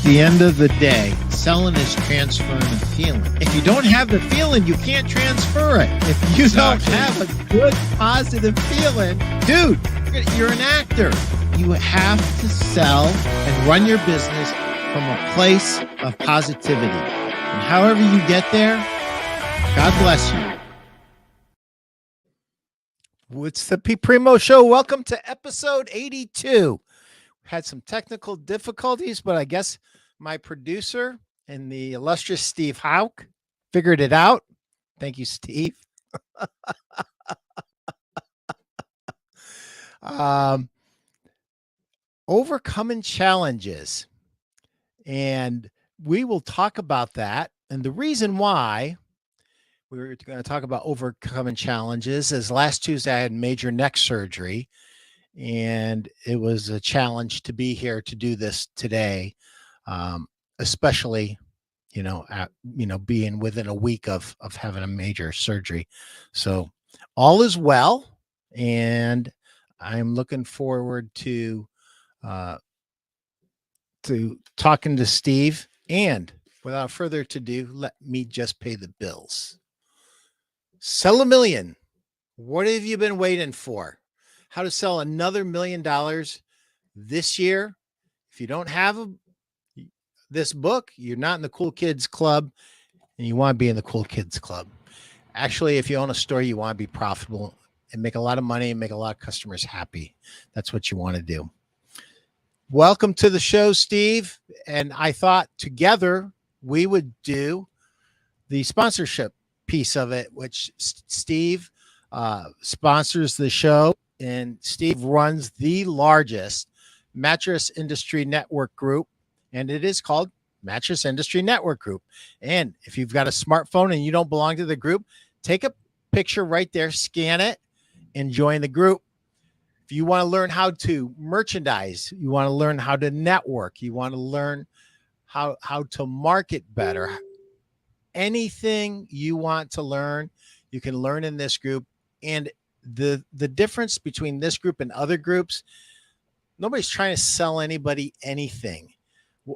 the end of the day, selling is transferring a feeling. If you don't have the feeling, you can't transfer it. If you don't have a good, positive feeling, dude, you're an actor. You have to sell and run your business from a place of positivity. And however you get there, God bless you. It's the Pete Primeau Show. Welcome to episode 82. Had some technical difficulties, but I guess my producer and the illustrious Steve Hauk figured it out. Thank you, Steve. Overcoming challenges. And we will talk about that. And the reason why we're going to talk about overcoming challenges is last Tuesday I had major neck surgery. And it was a challenge to be here to do this today, especially, being within a week of having a major surgery. So all is well, and I'm looking forward to talking to Steve. And without further ado, let me just pay the bills. Sell a million. What have you been waiting for? How to sell another $1 million this year. If you don't have this book, you're not in the Cool Kids Club, and you want to be in the Cool Kids Club. Actually, if you own a store, you want to be profitable and make a lot of money and make a lot of customers happy. That's what you want to do. Welcome to the show, Steve. And I thought together we would do the sponsorship piece of it, which Steve sponsors the show. And Steve runs the largest Mattress Industry Network group, and it is called Mattress Industry Network Group. And if you've got a smartphone and you don't belong to the group, take a picture right there, scan it, and join the group. If you want to learn how to merchandise, you want to learn how to network, you want to learn how to market better, anything you want to learn, you can learn in this group. And the difference between this group and other groups, nobody's trying to sell anybody anything.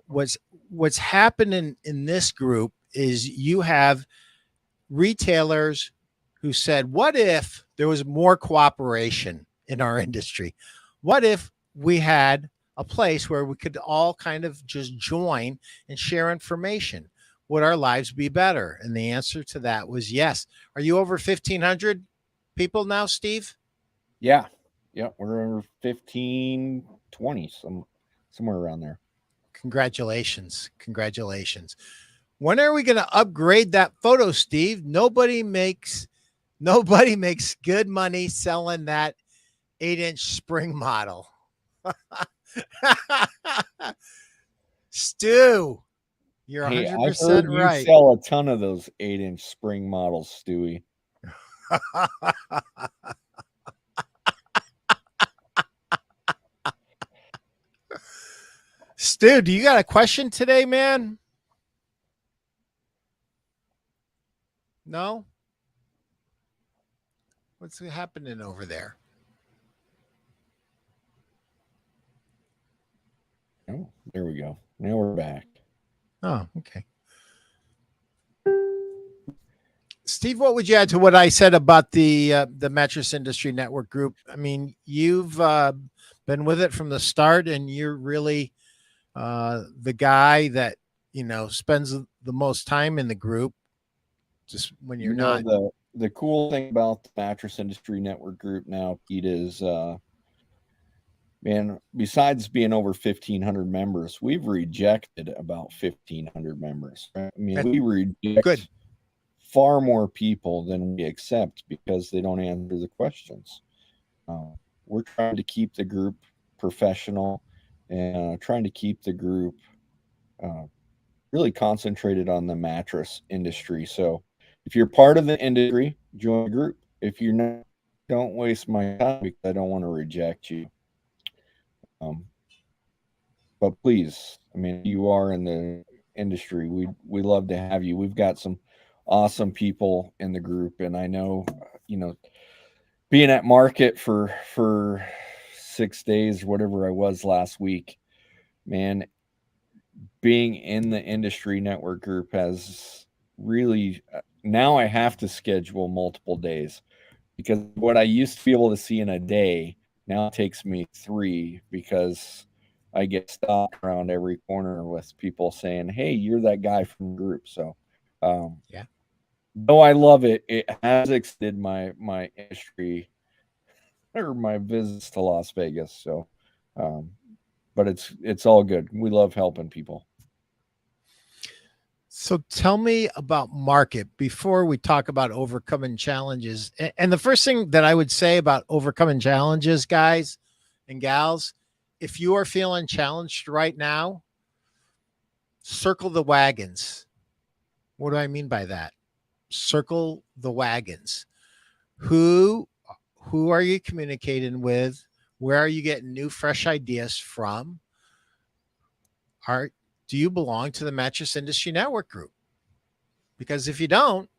What's happening in this group is you have retailers who said, what if there was more cooperation in our industry? What if we had a place where we could all kind of just join and share information? Would our lives be better? And the answer to that was yes. Are you over 1,500 people now, Steve? Yeah, we're over 15, 20, somewhere around there. Congratulations. When are we going to upgrade that photo, Steve? Nobody makes good money selling that 8-inch spring model. Stu, you're 100% right. You sell a ton of those 8-inch spring models, Stewie. Stu, do you got a question today, man? No? What's happening over there? Oh, there we go. Now we're back. Oh, okay. Steve, what would you add to what I said about the Mattress Industry Network Group? I mean, you've been with it from the start, and you're really the guy that spends the most time in the group. Just when you're not. The cool thing about the Mattress Industry Network Group now, Pete, is man, besides being over 1,500 members, we've rejected about 1,500 members. Right? I mean, we reject far more people than we accept because they don't answer the questions. We're trying to keep the group professional and trying to keep the group really concentrated on the mattress industry. So if you're part of the industry, join the group. If you're not, don't waste my time because I don't want to reject you. But please, I mean, you are in the industry. We love to have you. We've got some awesome people in the group, and I know, being at market for 6 days, whatever I was last week, man, being in the industry network group has really, now I have to schedule multiple days, because what I used to be able to see in a day now takes me 3, because I get stopped around every corner with people saying, "Hey, you're that guy from the group." So, um, Yeah. though I love it, it has extended my industry or my visits to Las Vegas. So, um, but it's all good. We love helping people. So tell me about market before we talk about overcoming challenges. And the first thing that I would say about overcoming challenges, guys and gals, if you are feeling challenged right now, circle the wagons. What do I mean by that? Circle the wagons. Who who are you communicating with? Where are you getting new fresh ideas from? Are do you belong to the Mattress Industry Network group? Because if you don't,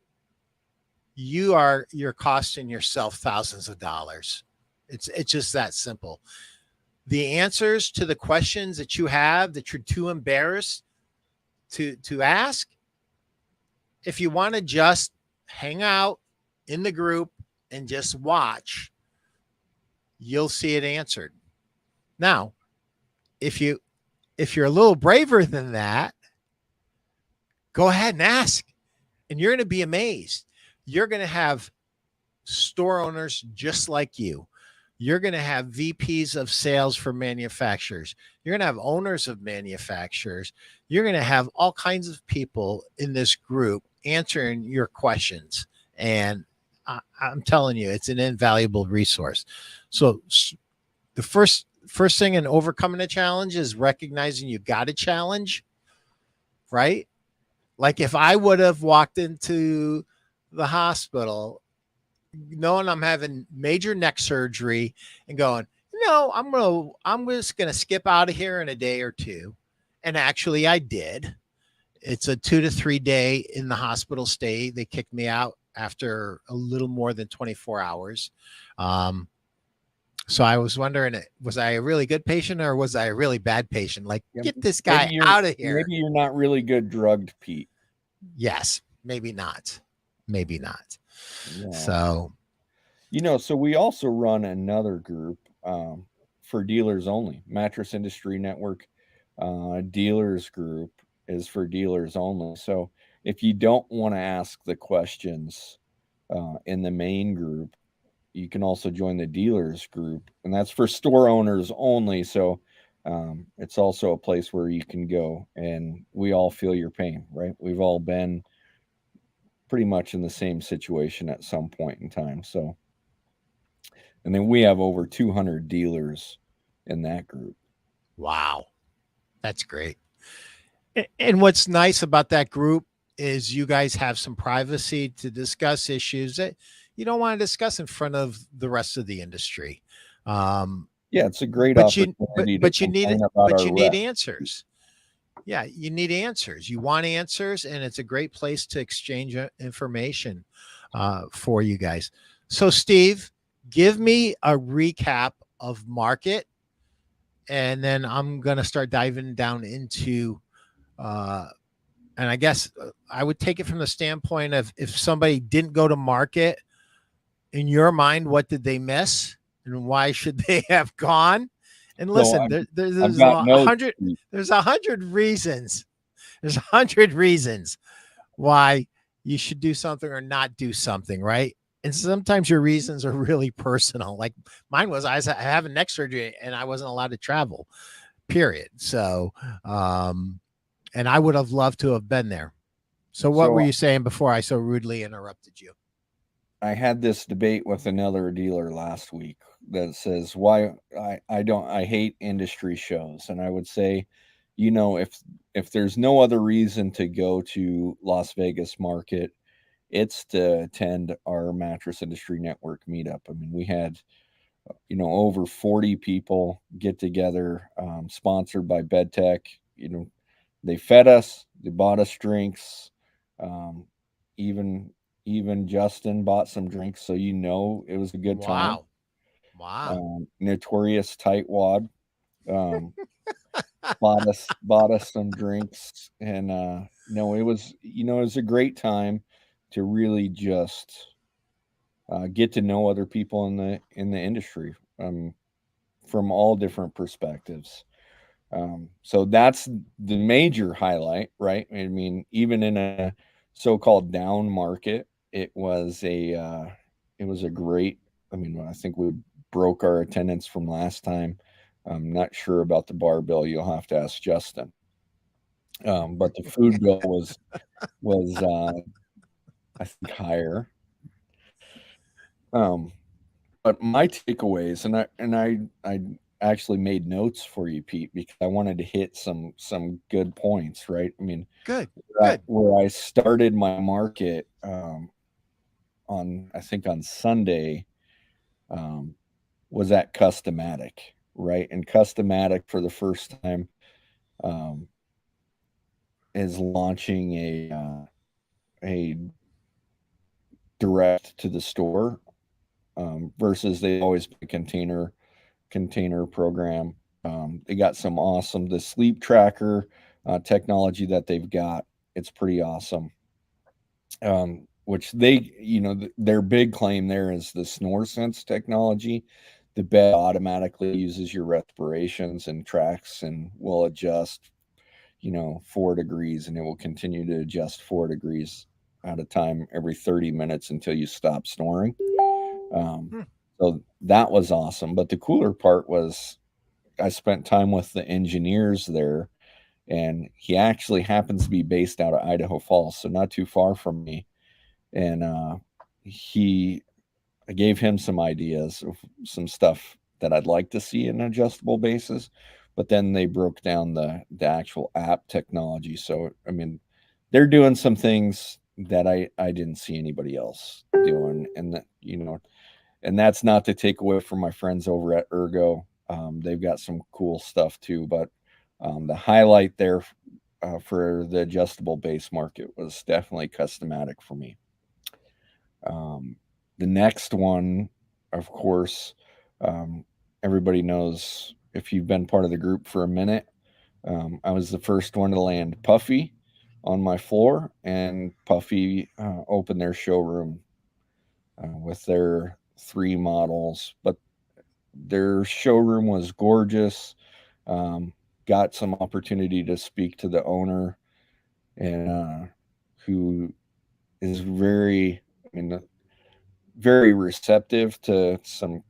you're costing yourself thousands of dollars. It's just that simple. The answers to the questions that you have that you're too embarrassed to ask, if you want to just hang out in the group and just watch, you'll see it answered. Now, if you if you're a little braver than that, go ahead and ask, and you're going to be amazed. You're going to have store owners just like you. You're going to have VPs of sales for manufacturers. You're going to have owners of manufacturers. You're going to have all kinds of people in this group answering your questions. And I'm telling you, it's an invaluable resource. So the first thing in overcoming a challenge is recognizing you got a challenge, right? Like if I would have walked into the hospital knowing I'm having major neck surgery and going, I'm just gonna skip out of here in a day or two. And actually I did. It's a 2 to 3 day in the hospital stay. They kicked me out after a little more than 24 hours. Um, so I was wondering, was I a really good patient or was I a really bad patient? Like, Yeah, get this guy out of here. maybe you're not really good drugged, Pete. Yes, maybe not. Maybe not. Yeah. So, So we also run another group, for dealers only. Mattress Industry Network dealers group is for dealers only. So if you don't want to ask the questions in the main group, you can also join the dealers group, and that's for store owners only. So it's also a place where you can go, and we all feel your pain, right? We've all been pretty much in the same situation at some point in time. So, and then we have over 200 dealers in that group. wow, that's great. And what's nice about that group is you guys have some privacy to discuss issues that you don't want to discuss in front of the rest of the industry. Um, Yeah, it's a great but you but opportunity to but you need complain about but our you need rep. answers. Yeah, you need answers. You want answers, and it's a great place to exchange information for you guys. So, Steve, give me a recap of market, and then I'm gonna start diving down into uh, and I guess I would take it from the standpoint of if somebody didn't go to market, in your mind, what did they miss and why should they have gone? And So listen, I've there's got a notes. hundred, there's 100 reasons. There's 100 reasons why you should do something or not do something, right? And sometimes your reasons are really personal. Like mine was, I having neck surgery and I wasn't allowed to travel. Period. So, and I would have loved to have been there. So what were So you saying before I so rudely interrupted you? I had this debate with another dealer last week that says why I hate industry shows, and I would say, if there's no other reason to go to Las Vegas market, it's to attend our Mattress Industry Network meetup. I mean, we had over 40 people get together, sponsored by BedTech. They fed us, they bought us drinks, um, even even Justin bought some drinks, so it was a good time. Wow. Wow. Notorious tightwad. Um, bought us some drinks, and no, it was a great time to really just get to know other people in the industry, from all different perspectives. So that's the major highlight, right? I mean, even in a so-called down market, it was a great. I mean, I think we broke our attendance from last time. I'm not sure about the bar bill. You'll have to ask Justin. But the food bill was I think higher. Um, but my takeaways, and I actually made notes for you, Pete, because I wanted to hit some good points, right? I mean, Good. Good. where I started my market, on I think on Sunday, um, was at Customatic, right? And Customatic for the first time, um, is launching a direct to the store, versus they always been a container program. They got some awesome the sleep tracker technology that they've got. It's pretty awesome. Which they, their big claim there is the snore sense technology. The bed automatically uses your respirations and tracks and will adjust, 4 degrees, and it will continue to adjust 4 degrees at a time every 30 minutes until you stop snoring. Um, Hmm. so that was awesome. But the cooler part was I spent time with the engineers there, and he actually happens to be based out of Idaho Falls, so not too far from me. And he, I gave him some ideas of some stuff that I'd like to see in an adjustable basis, but then they broke down the actual app technology. So I mean, they're doing some things that I didn't see anybody else doing, and that and that's not to take away from my friends over at Ergo. They've got some cool stuff too, but the highlight there for the adjustable base market was definitely Customatic for me. Um, the next one, of course, um, everybody knows if you've been part of the group for a minute. I was the first one to land Puffy on my floor, and Puffy opened their showroom with their 3 models. But their showroom was gorgeous. Um, got some opportunity to speak to the owner, and who is very, I mean, very receptive to some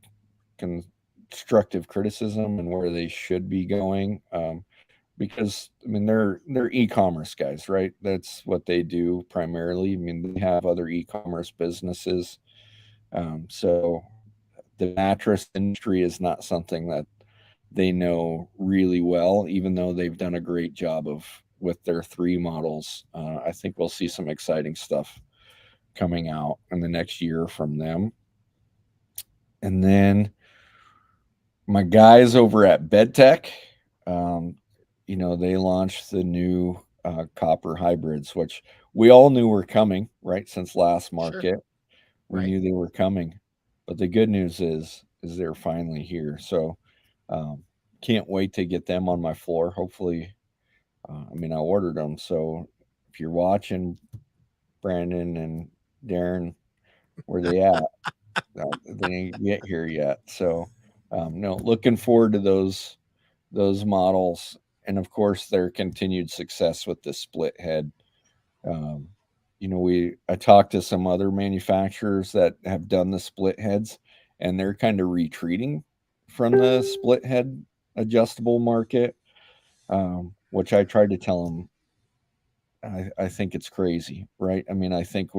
constructive criticism and where they should be going. Because I mean they're e-commerce guys, right? That's what they do primarily. I mean they have other e-commerce businesses. So the mattress industry is not something that they know really well, even though they've done a great job of with their 3 models. I think we'll see some exciting stuff coming out in the next year from them. And then my guys over at BedTech, um, they launched the new copper hybrids, which we all knew were coming, right? Since last Sure. market, we Right. knew they were coming. But the good news is they're finally here. So um, can't wait to get them on my floor. Hopefully, I mean, I ordered them. So if you're watching, Brandon and Darren, where they at? They didn't get here yet. So no, looking forward to those models, and of course their continued success with the split head. Um, we I talked to some other manufacturers that have done the split heads, and they're kind of retreating from the split head adjustable market, which I tried to tell them. I think it's crazy, right? I mean, I think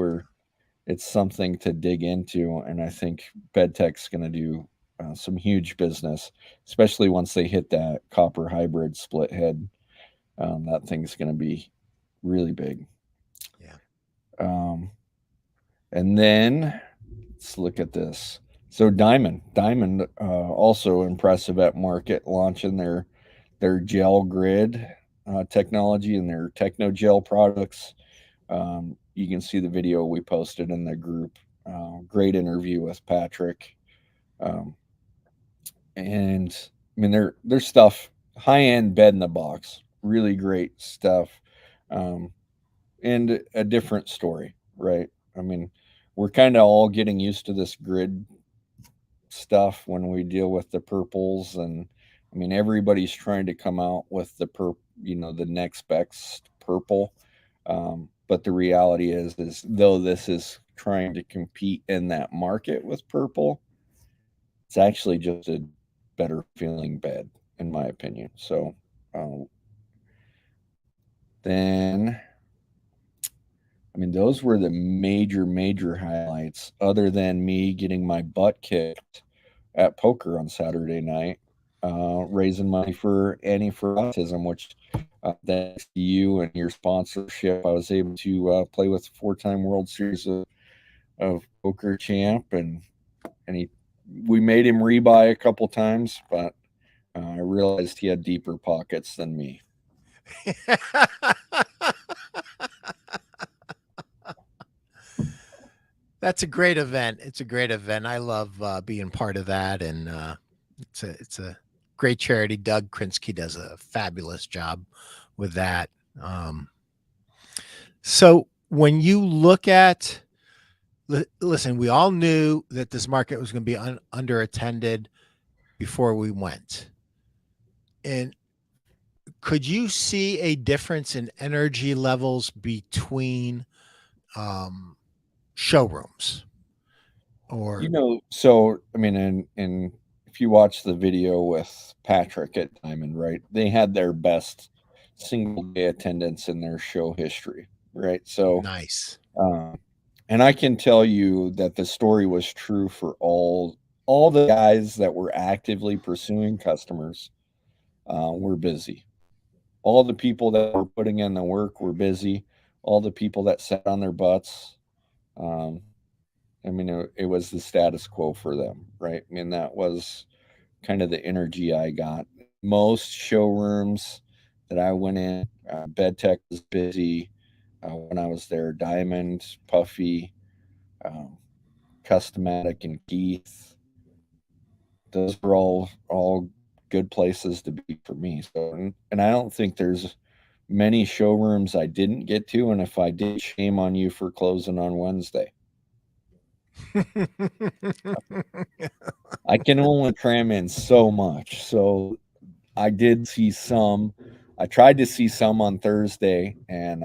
it's something to dig into, and I think BedTech's going to do some huge business, especially once they hit that copper hybrid split head. That thing's going to be really big. Yeah. Um, and then let's look at this. So Diamond, also impressive at market, launching their gel grid technology and their techno gel products. You can see the video we posted in the group. Great interview with Patrick. Um, and I mean, their stuff high-end bed in the box, really great stuff, um, and a different story, right? I mean, we're kind of all getting used to this grid stuff when we deal with the purples, and I mean everybody's trying to come out with the next best purple. But the reality is though this is trying to compete in that market with purple, it's actually just a better feeling bed, in my opinion. So uh, then, I mean, those were the major highlights, other than me getting my butt kicked at poker on Saturday night, raising money for Annie for Autism, which thanks to you and your sponsorship, I was able to play with 4-time World Series of poker champ, and we made him rebuy a couple times, but I realized he had deeper pockets than me. That's a great event. It's a great event. I love being part of that, and it's a great charity. Doug Krinsky does a fabulous job with that. Um, so when you look at, listen, we all knew that this market was going to be underattended before we went, and could you see a difference in energy levels between um, showrooms or So I mean, and if you watch the video with Patrick at Diamond, right, they had their best single day attendance in their show history, right? So, nice? um, and I can tell you that the story was true for all the guys that were actively pursuing customers. Were busy. All the people that were putting in the work were busy. All the people that sat on their butts, um, I mean, it was the status quo for them, right? I mean, that was kind of the energy I got. Most showrooms that I went in, Bed Tech was busy when I was there. Diamond, Puffy, um, Customatic, and Keith. Those were all good places to be for me. So, and I don't think there's many showrooms I didn't get to, and if I did, shame on you for closing on Wednesday. I can only cram in so much. So I did see some. I tried to see some on Thursday and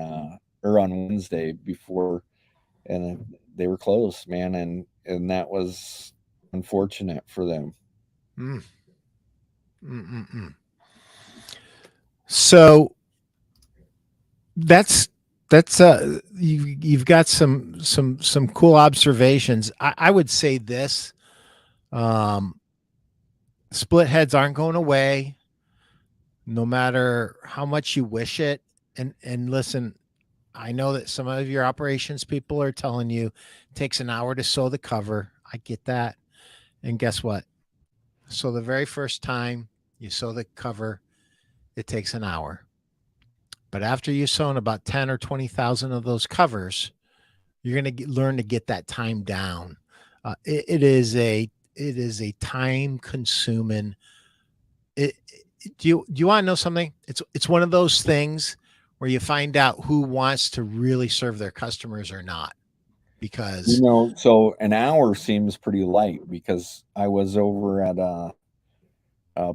or on Wednesday before, and they were closed, man, and that was unfortunate for them. Mm, mm, mm, mm. So that's you've got some cool observations. I would say this: um, split heads aren't going away, no matter how much you wish it. And listen, I know that some of your operations people are telling you it takes an hour to sew the cover. I get that. And guess what? So the very first time you sew the cover, it takes an hour. But after you've sewn about 10 or 20,000 of those covers, you're going to learn to get that time down. It is a time consuming. Do you want to know something? It's one of those things where you find out who wants to really serve their customers or not, because So an hour seems pretty light because I was over at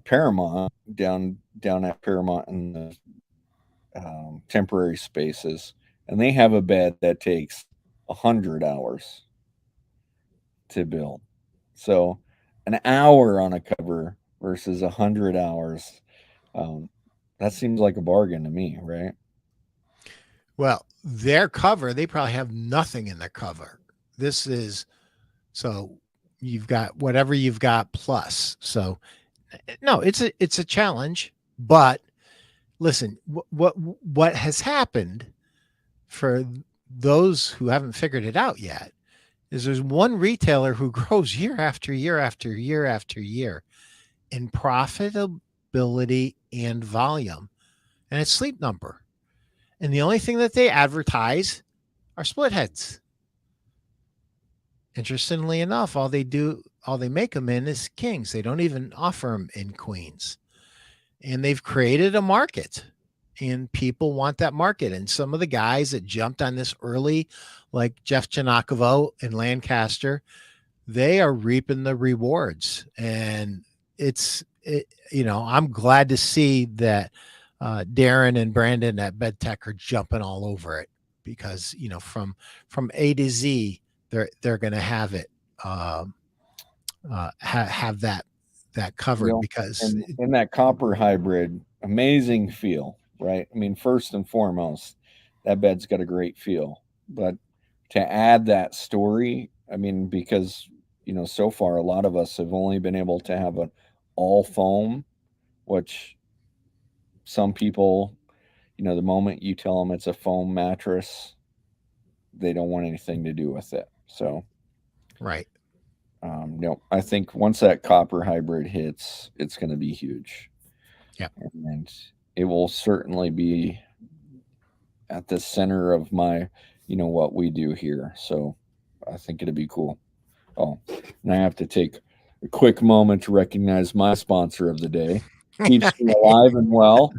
Paramount down at Paramount in the temporary spaces, and they have a bed that takes 100 hours to build. So an hour on a cover versus 100 hours, um, that seems like a bargain to me, right? well, their cover, they probably have nothing in their cover. This is so you've got whatever you've got plus. So no, it's a challenge, but listen, what has happened for those who haven't figured it out yet is there's one retailer who grows year after year after year after year in profitability and volume, and it's Sleep Number. And the only thing that they advertise are split heads. Interestingly enough, all they make them in is kings. They don't even offer them in queens. and they've created a market, and people want that market. And some of the guys that jumped on this early, like Jeff Janakovo in Lancaster, they are reaping the rewards. And I'm glad to see that Darren and Brandon at BedTech are jumping all over it, because from A to Z, they're going to have it, have that covered, because and in that copper hybrid, amazing feel, right? I mean, first and foremost, that bed's got a great feel, but to add that story, I mean, because so far a lot of us have only been able to have an all foam, which some people, the moment you tell them it's a foam mattress, they don't want anything to do with it. So, right. I think once that copper hybrid hits, it's going to be huge. Yeah. And it will certainly be at the center of my, what we do here. So I think it'd be cool. Oh, and I have to take a quick moment to recognize my sponsor of the day. Keeps me alive and well.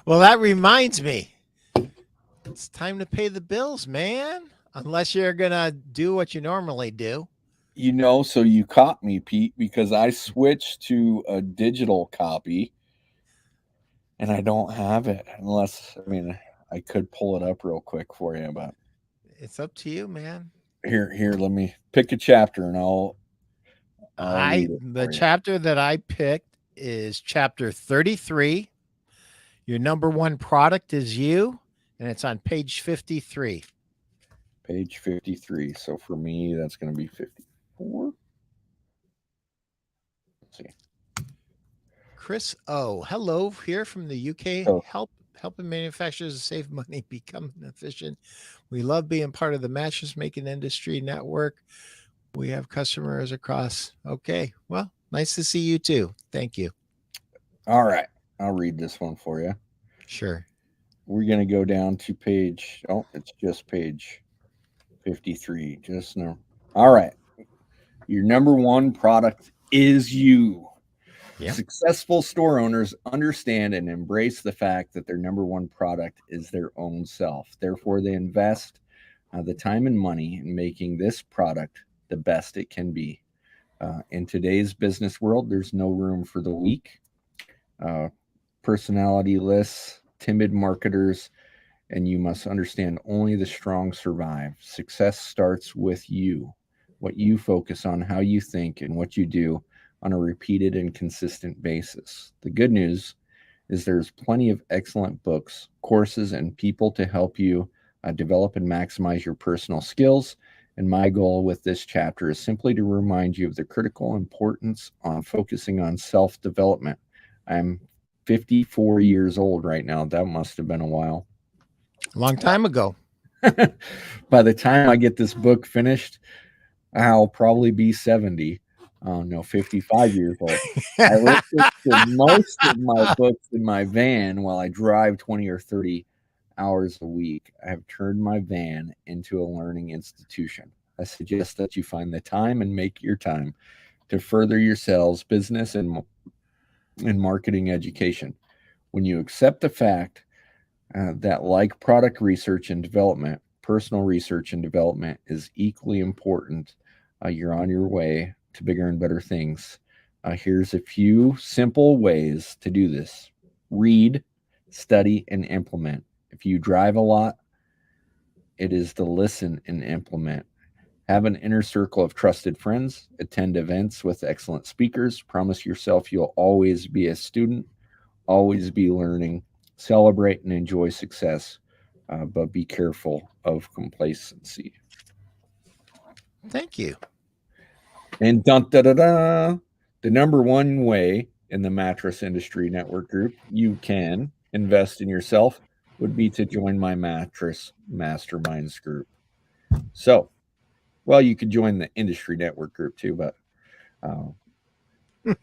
Well, that reminds me. It's time to pay the bills, man. Unless you're going to do what you normally do. So you caught me, Pete, because I switched to a digital copy and I don't have it unless, I could pull it up real quick for you, but it's up to you, man. Here, let me pick a chapter and I'll read it the chapter that I picked is chapter 33. Your number one product is you, and it's on page 53. Page 53. So for me, that's going to be 54. Let's see. Chris O. Hello, here from the UK. Oh. Helping manufacturers save money, become efficient. We love being part of the Mattress Making Industry Network. We have customers across. Okay. Well, nice to see you too. Thank you. All right. I'll read this one for you. Sure. We're going to go down to page. Oh, it's just page 53. Just no. All right. Your number one product is you. Yep. Successful store owners understand and embrace the fact that their number one product is their own self. Therefore, they invest the time and money in making this product the best it can be. In today's business world, there's no room for the weak, personality-less, timid marketers, and you must understand only the strong survive. Success starts with you, what you focus on, how you think, and what you do on a repeated and consistent basis. The good news is there's plenty of excellent books, courses, and people to help you develop and maximize your personal skills. And my goal with this chapter is simply to remind you of the critical importance on focusing on self-development. I'm 54 years old right now. That must have been a while. A long time ago. By the time I get this book finished, I'll probably be 70. 55 years old. I listen to most of my books in my van while I drive 20 or 30 hours a week. I have turned my van into a learning institution. I suggest that you find the time and make your time to further your sales, business, and marketing education. When you accept the fact that, like product research and development, personal research and development is equally important, you're on your way to bigger and better things. Here's a few simple ways to do this. Read, study, and implement. If you drive a lot, it is to listen and implement. Have an inner circle of trusted friends. Attend events with excellent speakers. Promise yourself you'll always be a student, always be learning. Celebrate and enjoy success, but be careful of complacency. Thank you. And the number one way in the Mattress Industry Network group you can invest in yourself would be to join my Mattress Masterminds group. So, well, you could join the Industry Network group too, but the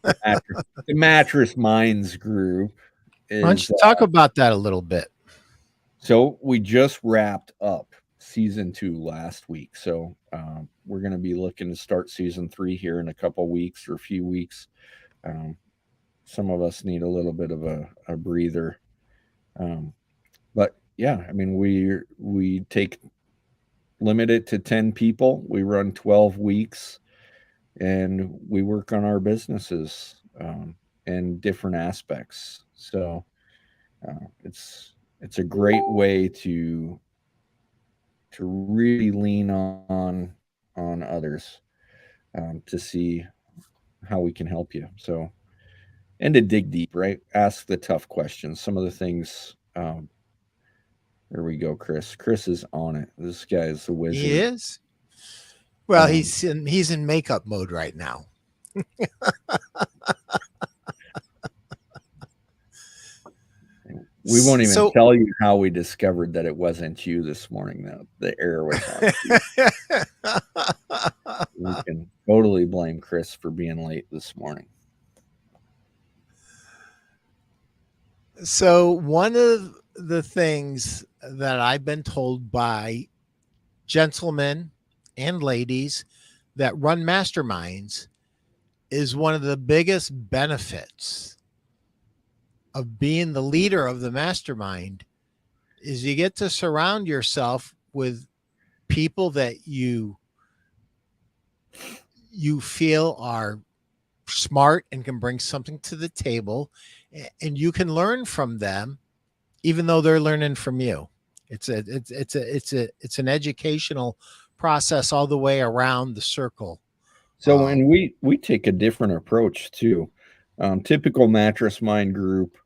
Mattress Minds group is. Why don't you talk about that a little bit? So we just wrapped up season 2 last week. So we're going to be looking to start season 3 here in a couple weeks or a few weeks. Some of us need a little bit of a breather. But yeah, I mean, we take limit it to 10 people. We run 12 weeks and we work on our businesses and different aspects. So it's a great way to really lean on others to see how we can help you. So and to dig deep, right? Ask the tough questions. Some of the things. There we go, Chris. Chris is on it. This guy is a wizard. He is. Well, he's in makeup mode right now. We won't even tell you how we discovered that it wasn't you this morning, though. The air was on. We can totally blame Chris for being late this morning. So one of the things that I've been told by gentlemen and ladies that run masterminds is one of the biggest benefits of being the leader of the mastermind is you get to surround yourself with people that you feel are smart and can bring something to the table, and you can learn from them even though they're learning from you. It's an educational process all the way around the circle. So and we take a different approach too. Typical Mattress Mind group,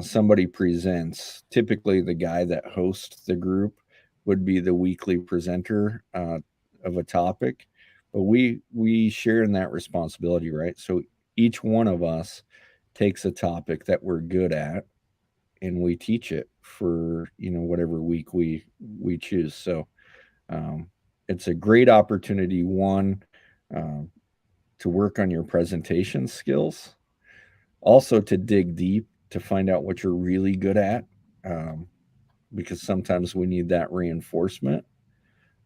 somebody presents. Typically, the guy that hosts the group would be the weekly presenter of a topic, but we share in that responsibility, right? So each one of us takes a topic that we're good at, and we teach it for whatever week we choose. So it's a great opportunity. One. To work on your presentation skills, also to dig deep to find out what you're really good at, because sometimes we need that reinforcement,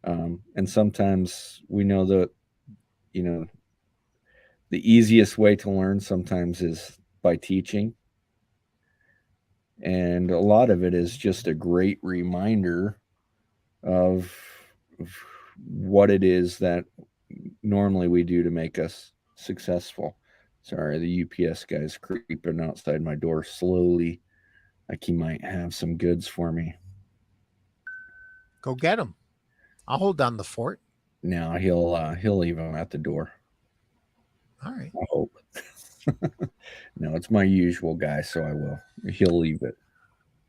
and sometimes we know that the easiest way to learn sometimes is by teaching, and a lot of it is just a great reminder of what it is that normally we do to make us successful. Sorry, the UPS guy's creeping outside my door slowly, like he might have some goods for me. Go get him. I'll hold down the fort. No, he'll leave him at the door. All right. I hope. No, it's my usual guy, so I will. He'll leave it.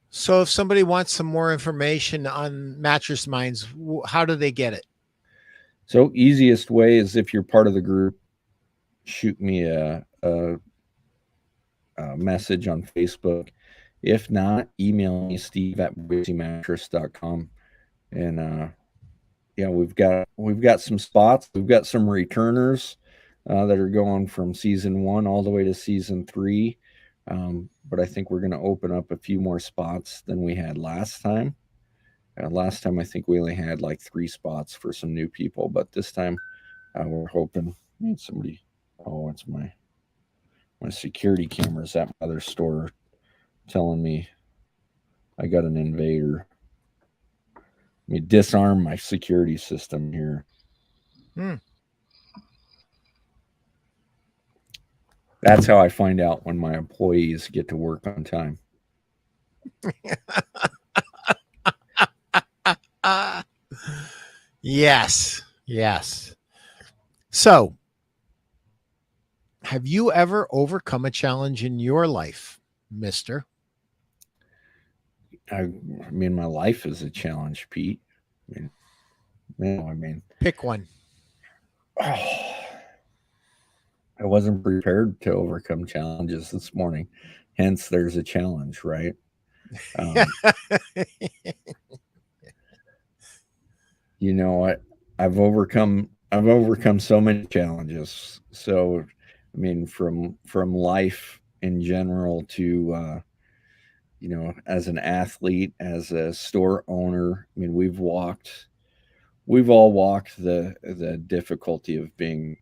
So if somebody wants some more information on Mattress Minds, how do they get it? So easiest way is if you're part of the group, shoot me a message on Facebook. If not, email me, steve@boisemattress.com. And yeah, we've got some spots. We've got some returners that are going from season 1 all the way to season 3. But I think we're going to open up a few more spots than we had last time. Last time, I think we only had like 3 spots for some new people, but this time we're hoping somebody. Oh, it's my security cameras at my other store telling me I got an invader. Let me disarm my security system here. That's how I find out when my employees get to work on time. Yes. So, have you ever overcome a challenge in your life, mister? I mean, my life is a challenge, Pete. I mean, pick one. I wasn't prepared to overcome challenges this morning. Hence, there's a challenge, right? You know what? I've overcome so many challenges. So, I mean, from life in general to as an athlete, as a store owner. I mean, we've walked we've all walked the difficulty of being,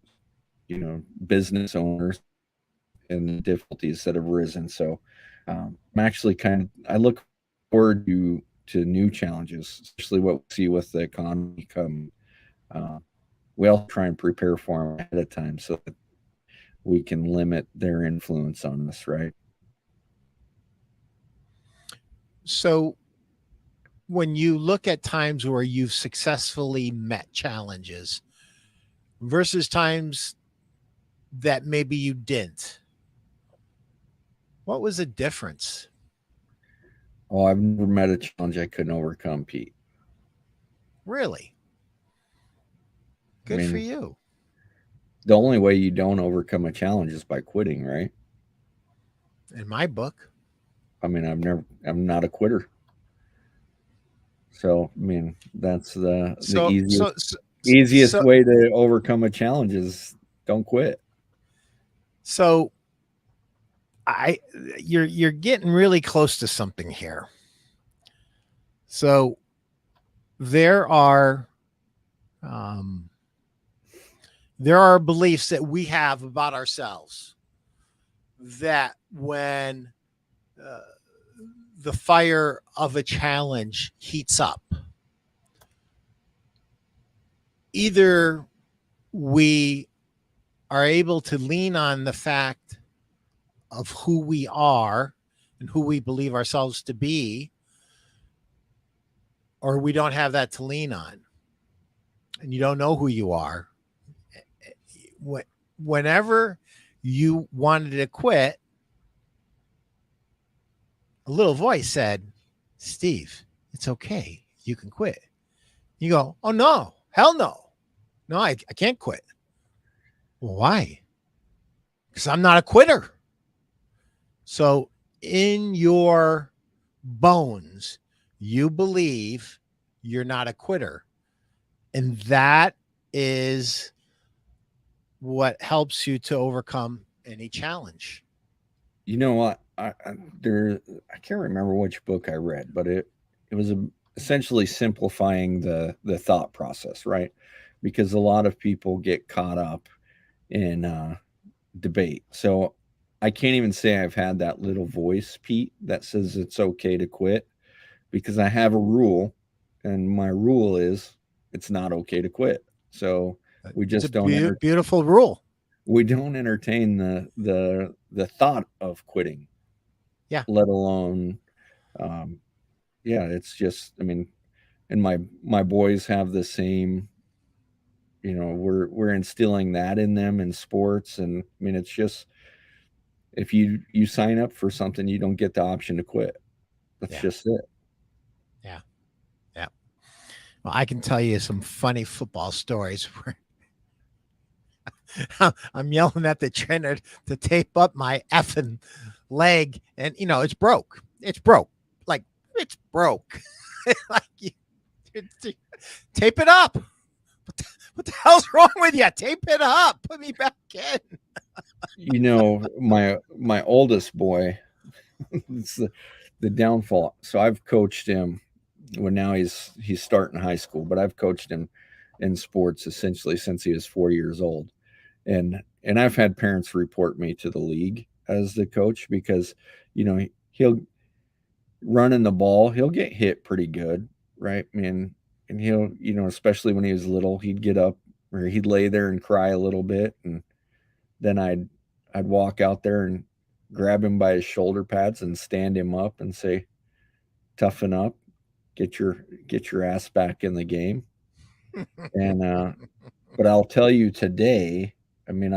business owners and the difficulties that have risen. So I'm actually I look forward to new challenges, especially what we see with the economy coming. Um, we also try and prepare for them ahead of time so that we can limit their influence on us, right? So when you look at times where you've successfully met challenges versus times that maybe you didn't, what was the difference? Oh, I've never met a challenge I couldn't overcome, Pete. Really? I Good for mean, you. the only way you don't overcome a challenge is by quitting, right? In my book. I mean, I'm not a quitter. So, I mean, that's the So so so easiest so way to overcome a challenge is don't quit. so I you're getting really close to something here. So there are um, there are beliefs that we have about ourselves that when uh, the fire of a challenge heats up, either we are able to lean on the fact of who we are and who we believe ourselves to be, or we don't have that to lean on and you don't know who you are. Whenever you wanted to quit, a little voice said, Steve, it's okay. You can quit. You go, oh, no, hell no. No, I can't quit. Well, why? Because I'm not a quitter. So in your bones, you believe you're not a quitter. And that is what helps you to overcome any challenge. You know what? I can't remember which book I read, but it was essentially simplifying the thought process, right? Because a lot of people get caught up in debate. So I can't even say I've had that little voice, Pete, that says it's okay to quit because I have a rule, and my rule is it's not okay to quit. So we It's a just don't beautiful rule. we don't entertain the thought of quitting, Yeah. let alone um, yeah, it's just, I mean, and my boys have the same, we're instilling that in them in sports. And I mean, it's just, if you sign up for something, you don't get the option to quit. That's Yeah. just it. Yeah. Yeah. Well, I can tell you some funny football stories where I'm yelling at the trainer to tape up my effing leg, and it's broke. It's broke. Like it's broke. Like tape it up. What the hell's wrong with you? Tape it up. Put me back in. My oldest boy, it's the downfall. So I've coached him. Well, now he's starting high school, but I've coached him in sports essentially since he was 4 years old. And I've had parents report me to the league as the coach because, he'll running the ball, he'll get hit pretty good, right? I mean, and he'll, especially when he was little, he'd get up or he'd lay there and cry a little bit, and then I'd walk out there and grab him by his shoulder pads and stand him up and say, "Toughen up, get your ass back in the game." And but I'll tell you today, I mean,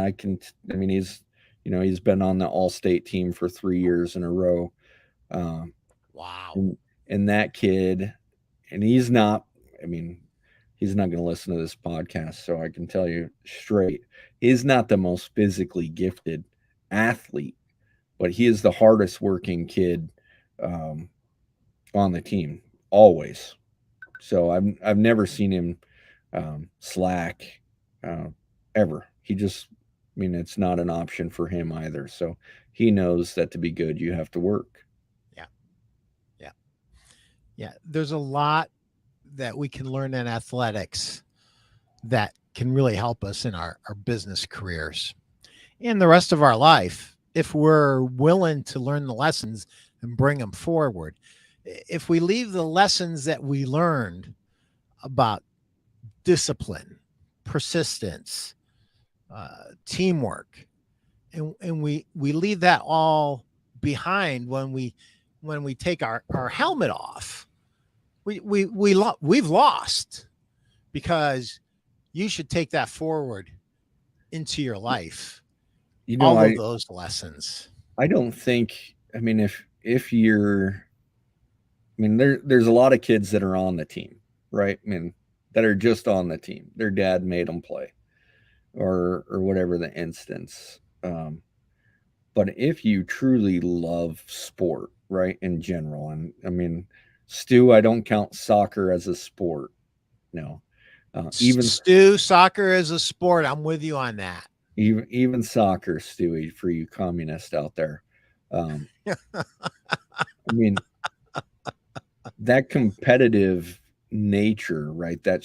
he's been on the all-state team for 3 years in a row. Um, Wow. and that kid, and he's not, I mean, he's not going to listen to this podcast, so I can tell you straight, he's not the most physically gifted athlete, but he is the hardest working kid um, on the team, always. So I've never seen him slack uh, ever. He just, I mean, it's not an option for him either. So he knows that to be good, you have to work. Yeah. Yeah. Yeah. There's a lot that we can learn in athletics that can really help us in our business careers and the rest of our life if we're willing to learn the lessons and bring them forward. If we leave the lessons that we learned about discipline, persistence, teamwork, and we leave that all behind when we take our helmet off, we've lost, because you should take that forward into your life. You know, All of those lessons. I don't think, I mean, if you're, I mean, there's a lot of kids that are on the team, right? I mean, that are just on the team. Their dad made them play, or whatever the instance. But if you truly love sport, right, in general, and I mean, Stu, I don't count soccer as a sport. No, even Stu, soccer is a sport. I'm with you on that. even soccer, Stewie, for you communists out there. I mean, that competitive nature, right? I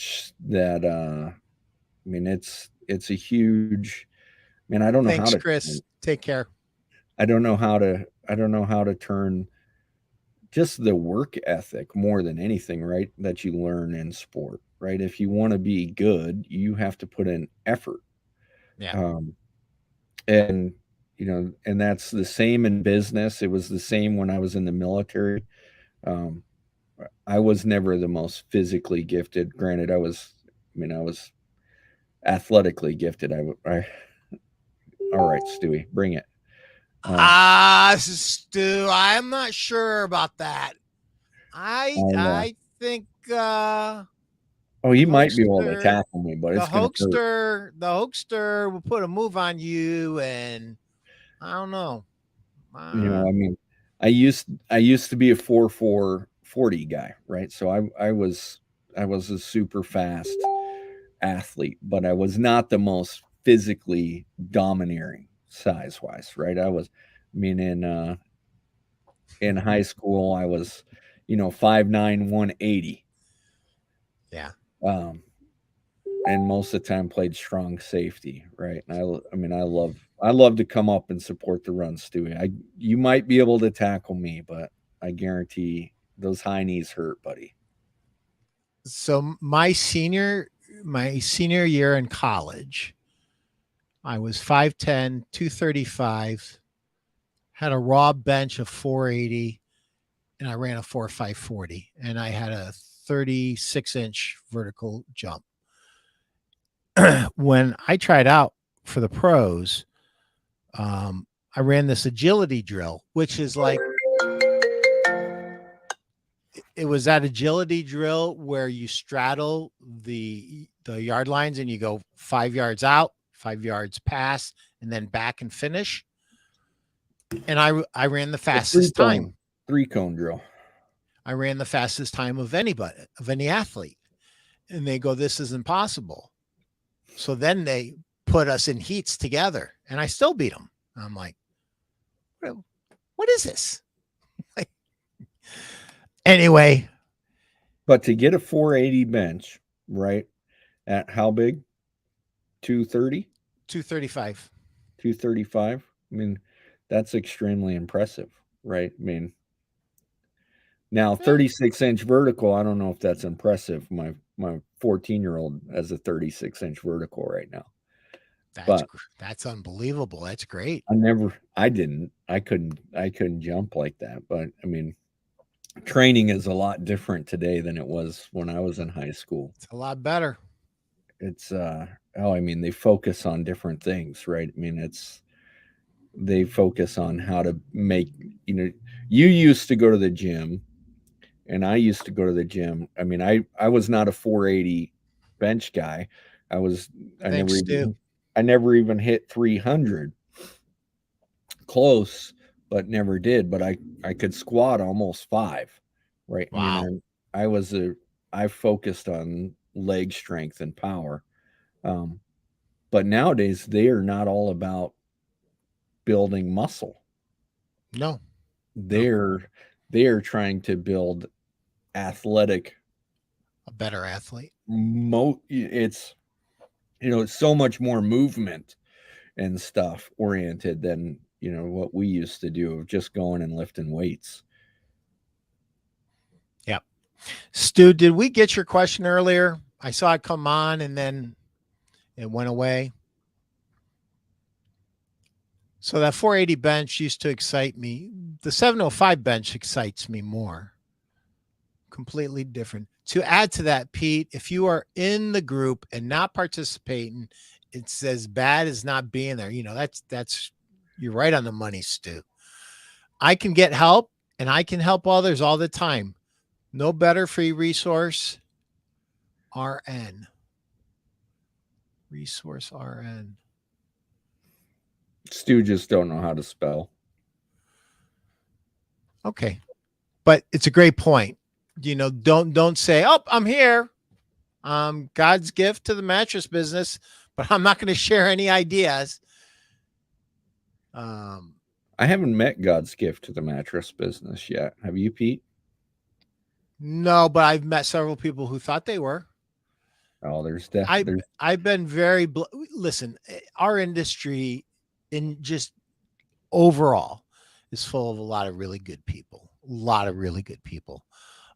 mean, it's a huge. I mean, I don't know how Thanks, to. Chris. Take care. I don't know how to. I don't know how to turn just the work ethic more than anything, right? That you learn in sport, right? If you want to be good, you have to put in effort. Yeah. And and that's the same in business. It was the same when I was in the military. Um, I was never the most physically gifted. Granted, I was athletically gifted. All right, Stewie, bring it. Stu, I'm not sure about that. I think oh, you might be able to tackle me, but it's going to hurt. The hoaxer will put a move on you, and I don't know. I mean, I used to be a 4.4 40 guy, right? So I was a super fast athlete, but I was not the most physically domineering size wise, right? I mean, in high school, I was, 5'9", 180. Yeah. And most of the time played strong safety, right? And I mean, I love to come up and support the run, Stewie. You might be able to tackle me, but I guarantee those high knees hurt, buddy. So my senior year in college, I was 5'10", 235, had a raw bench of 480, and I ran a 4.540, and I had a 36-inch vertical jump. When I tried out for the pros, I ran this agility drill, which is like, it was that agility drill where you straddle the yard lines and you go 5 yards out, 5 yards past, and then back and finish. And I ran the fastest time. 3-cone drill. I ran the fastest time of any athlete. And they go, this is impossible. So then they put us in heats together, and I still beat them. I'm like, what is this? Anyway. But to get a 480 bench, right, at how big? 230? 235. 235? I mean, that's extremely impressive, right? I mean, now 36-inch vertical, I don't know if that's impressive. My 14-year-old has a 36-inch vertical right now. That's unbelievable. That's great. I couldn't jump like that. But I mean, training is a lot different today than it was when I was in high school. It's a lot better. It's I mean, they focus on different things, right? I mean, they focus on how to make, you used to go to the gym and I used to go to the gym. I mean, I was not a 480 bench guy. I never even hit 300. Close, but never did. But I could squat almost 5, right? Wow. I mean, I focused on leg strength and power. But nowadays they are not all about building muscle. No. They are trying to build athletic a better athlete. It's it's so much more movement and stuff oriented than what we used to do of just going and lifting weights. Yep. Stu, did we get your question earlier? I saw it come on and then it went away. So that 480 bench used to excite me. The 705 bench excites me more. Completely different. To add to that, Pete, if you are in the group and not participating, it's as bad as not being there. That's you're right on the money, Stu. I can get help and I can help others all the time. No better free resource. RN. Resource RN. Stu just don't know how to spell. Okay. But it's a great point. Don't say, "Oh, I'm here. God's gift to the mattress business, but I'm not going to share any ideas." I haven't met God's gift to the mattress business yet. Have you, Pete? No, but I've met several people who thought they were. Oh, there's I've been very listen, our industry in just overall is full of a lot of really good people. A lot of really good people.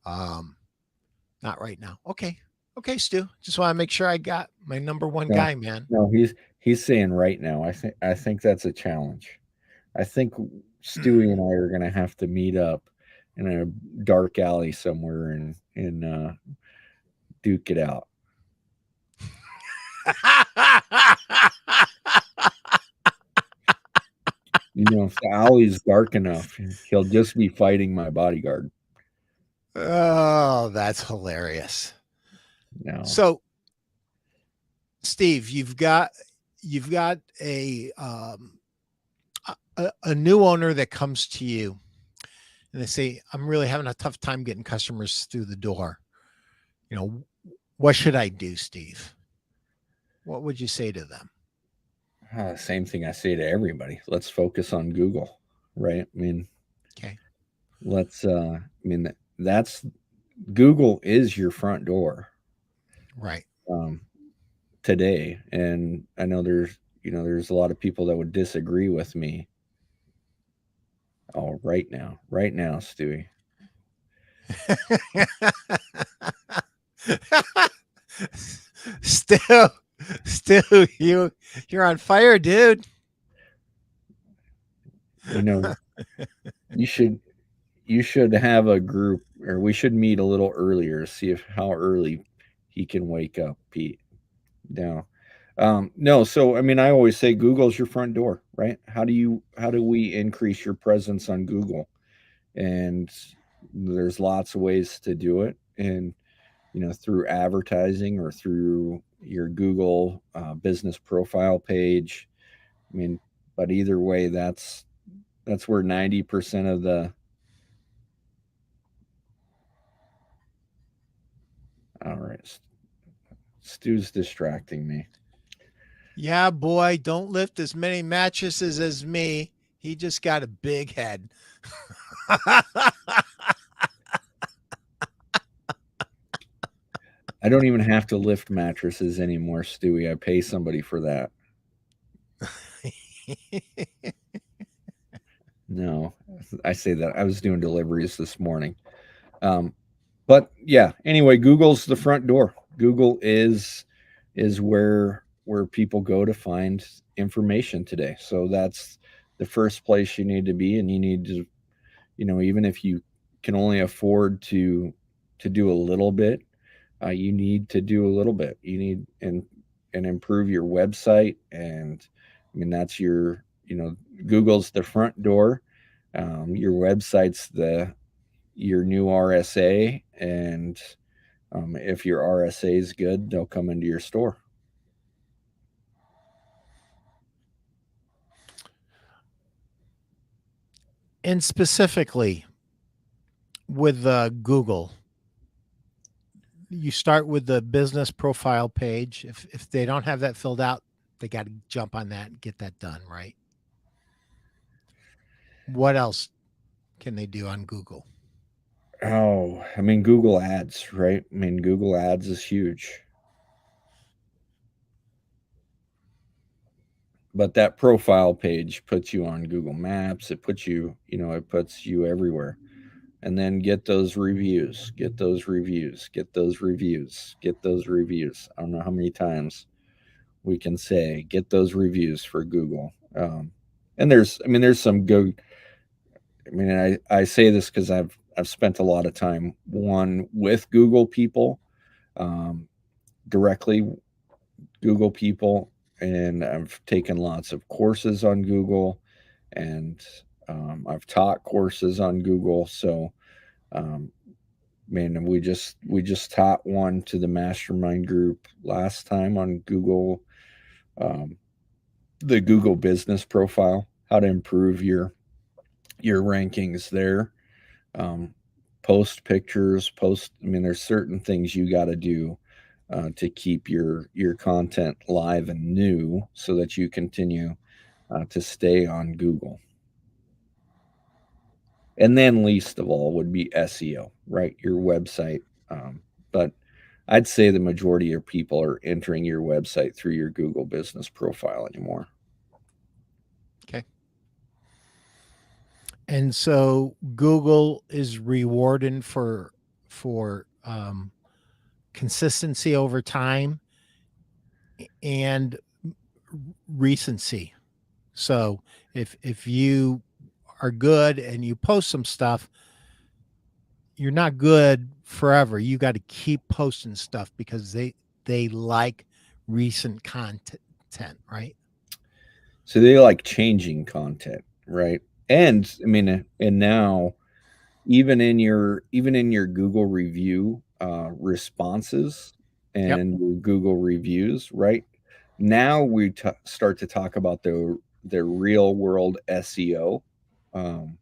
Not right now. Okay. Okay, Stu. Just want to make sure I got my number one guy, man. No, he's saying right now. I think that's a challenge. I think Stewie and I are gonna have to meet up in a dark alley somewhere and duke it out. If the alley's dark enough, he'll just be fighting my bodyguard. Oh, that's hilarious. No. So, Steve, you've got a new owner that comes to you and they say, "I'm really having a tough time getting customers through the door. What should I do, Steve?" What would you say to them? Same thing I say to everybody. Let's focus on Google, right? I mean, Okay. That's Google is your front door. Right. Today. And I know there's a lot of people that would disagree with me. Oh, right now, Stewie. Still, you're on fire, dude. You should have a group, or we should meet a little earlier, see how early he can wake up, Pete. No. So I always say Google's your front door, right? How do we increase your presence on Google? And there's lots of ways to do it, and through advertising or through your Google business profile page. But either way, that's where 90% of the. All right, Stu's distracting me. Yeah, boy, don't lift as many mattresses as me. He just got a big head. I don't even have to lift mattresses anymore, Stewie. I pay somebody for that. No, I say that. I was doing deliveries this morning. But yeah, anyway, Google's the front door. Google is where people go to find information today. So that's the first place you need to be, and you need to, even if you can only afford to do a little bit, you need to do a little bit. You need and improve your website, and that's Google's the front door. Your website's your new RSA, and if your RSA is good, they'll come into your store. And specifically with Google, you start with the business profile page. If they don't have that filled out, they got to jump on that and get that done, right? What else can they do on Google? Oh, I mean, Google Ads, right? I mean, Google Ads is huge. But that profile page puts you on Google Maps. It puts you, it puts you everywhere. And then get those reviews, get those reviews, get those reviews, get those reviews. I don't know how many times we can say get those reviews for Google. And there's some good. I mean, I say this because I've spent a lot of time one with Google people, um, directly Google people, and I've taken lots of courses on Google, and I've taught courses on Google. So, um, man, we just taught one to the mastermind group last time on Google, um, the Google business profile, how to improve your rankings there. Um, post pictures, post. I mean, there's certain things you got to do to keep your content live and new, so that you continue to stay on Google. And then, least of all, would be SEO, right? Your website. But I'd say the majority of people are entering your website through your Google business profile anymore. Okay. And so Google is rewarding for consistency over time and recency. So if you are good and you post some stuff, you're not good forever. You got to keep posting stuff because they like recent content, right? So they like changing content, right? And I mean, and now even in your Google review responses Yep. and your Google reviews, right? Now we start to talk about the real world SEO, um,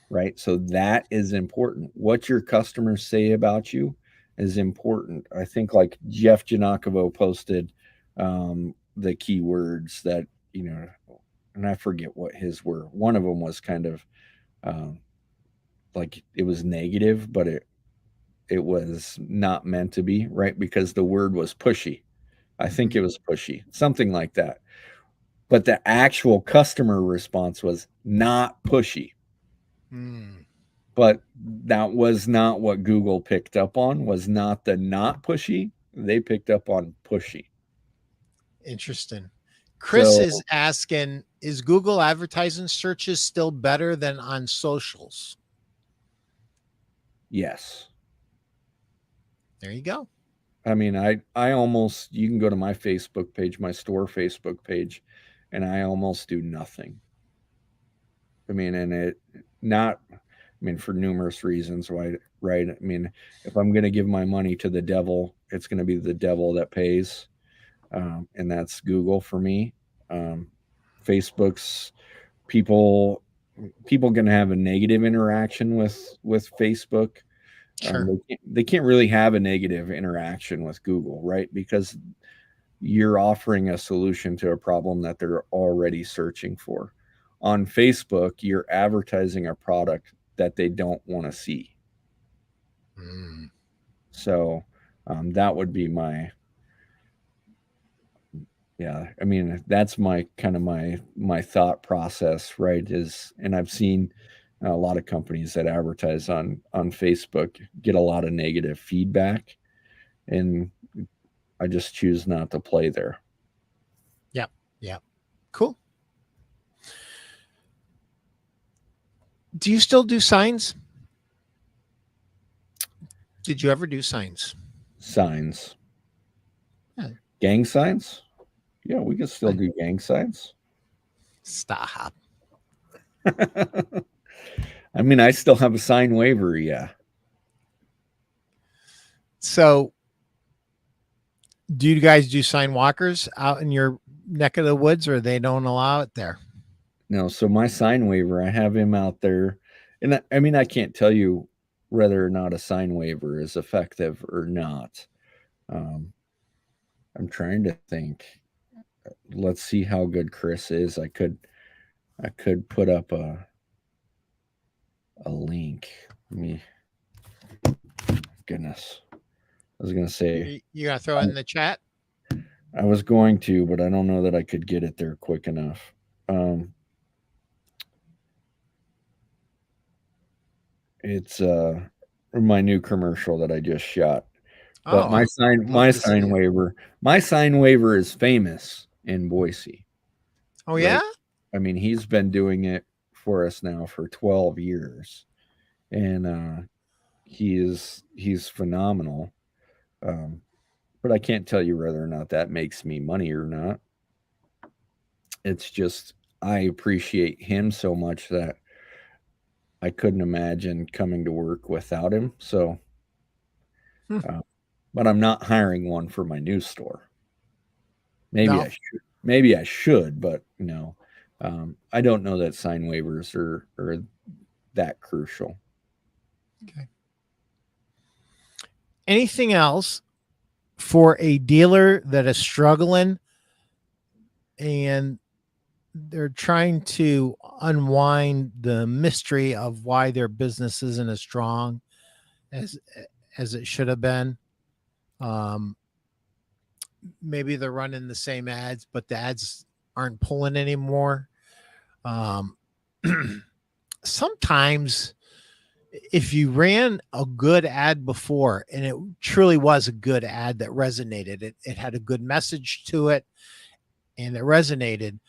right? So that is important. What your customers say about you is important. I think like Jeff Janakovo posted the keywords that and I forget what his were. One of them was kind of um, like it was negative, but it was not meant to be, right? Because the word was pushy. I think Mm-hmm. it was pushy, something like that. But the actual customer response was not pushy. Mm, But that was not what Google picked up on, was not the not pushy. They picked up on pushy. interesting. Chris So, is asking, is Google advertising searches still better than on socials? yes. There you go. I mean, I almost you can go to my Facebook page, my store Facebook page, and I almost do nothing. I mean, and it not I mean for numerous reasons, right? I mean, if I'm going to give my money to the devil, it's going to be the devil that pays, and that's Google for me. Um, Facebook's people people going to have a negative interaction with Facebook. Sure. They can't really have a negative interaction with Google, right? Because you're offering a solution to a problem that they're already searching for. On Facebook, you're advertising a product that they don't want to see. Mm, So that would be my yeah. I mean, that's my kind of my thought process, right? Is and I've seen a lot of companies that advertise on Facebook get a lot of negative feedback, and I just choose not to play there. yep. Yep. Cool. Do you still do signs? Did you ever do signs? Signs, Yeah. gang signs. Yeah, we can still Fine. do gang signs. Stop. I mean, I still have a sign waiver. Yeah. So, do you guys do sign walkers out in your neck of the woods, or they don't allow it there? No, so my sign waiver, I have him out there. And I mean, I can't tell you whether or not a sign waiver is effective or not. Um, I'm trying to think. Let's see how good Chris is. I could put up a link. Let me goodness. I was going to say, You got to throw it in the chat? I was going to, but I don't know that I could get it there quick enough. It's my new commercial that I just shot. But Oh, I'd love to see it. my sign waiver is famous in Boise. Oh, Right? yeah? I mean, he's been doing it for us now for 12 years. And he's phenomenal. But I can't tell you whether or not that makes me money or not. It's just I appreciate him so much that I couldn't imagine coming to work without him. So, Hmm. but I'm not hiring one for my new store. Maybe No. I should. Maybe I should, but no. I don't know that sign waivers are that crucial. Okay. Anything else for a dealer that is struggling and they're trying to unwind the mystery of why their business isn't as strong as it should have been? Um, Maybe they're running the same ads, but the ads aren't pulling anymore. Um, Sometimes if you ran a good ad before and it truly was a good ad that resonated, it had a good message to it and it resonated.